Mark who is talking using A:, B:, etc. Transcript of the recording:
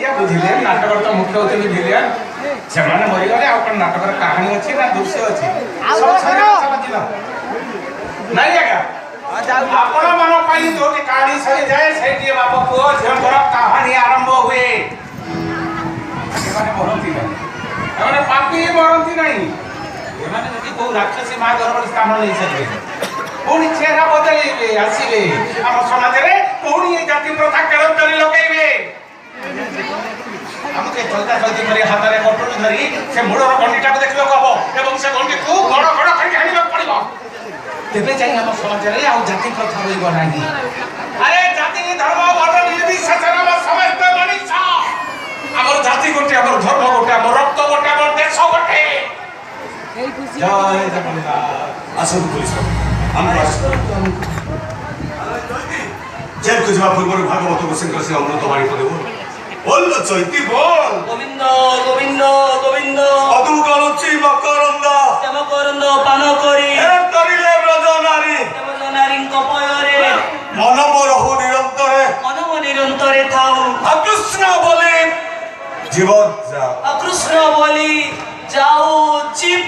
A: या बुझिले नाटक तो मुख्य होते विलियन से माने मरि गले आ कोन नाटक रे कहानी अछि ना दृश्य अछि सब सरे चला दिला नहीं आगा आपण मन पाई जो कहानी सरी जाए सेठी बाप पुओ झंकर कहानी आरंभ हुए एमाने मरंती ना एमाने पापी मरंती नहीं एमाने जदि को राक्षसी मां गर्भ स्थान नहीं सकबे कोनी चेहरा बदलेबे आसीबे हम समाज रे कोनी ए जाति प्रथा केरम करी लगेबे हमके चलता चलती करे हाथ रे कटोरी धरी से मुड़र गंडीटा को देखलो कहबो एवं से गंडी को गड़ गड़ करी हानिबा पड़िबो तेबे जाई हम समाज रे आ जाति प्रथा होइबो नाही अरे जाति धर्म वर्ण निर्विशेषण में समस्त मनुष्य हमर जाति गोटे हमर धर्म गोटे हमर रक्त गोटे हमर देश गोटे जय जगन्नाथ
B: আসুন পুলিশ আমরা জেল খুঁজবা পূর্বর ভাগবত গোসেনকর সে অমৃত বাড়ি করে দেব বললো চৈতি বল
C: গোবিন্দ গোবিন্দ গোবিন্দ
B: অদুকালচি মকরন্দ
C: শ্যামকরন্দ পান করি
B: এ করিলে ব্রজ নারী
C: দেবজনারীଙ୍କ পୟରେ
B: মনম রহু নিরন্তরে
C: মনম নিরন্তরে থাও
B: অকৃষ্ণ বলে জীবন যা
C: অকৃষ্ণ বলি যাও জীব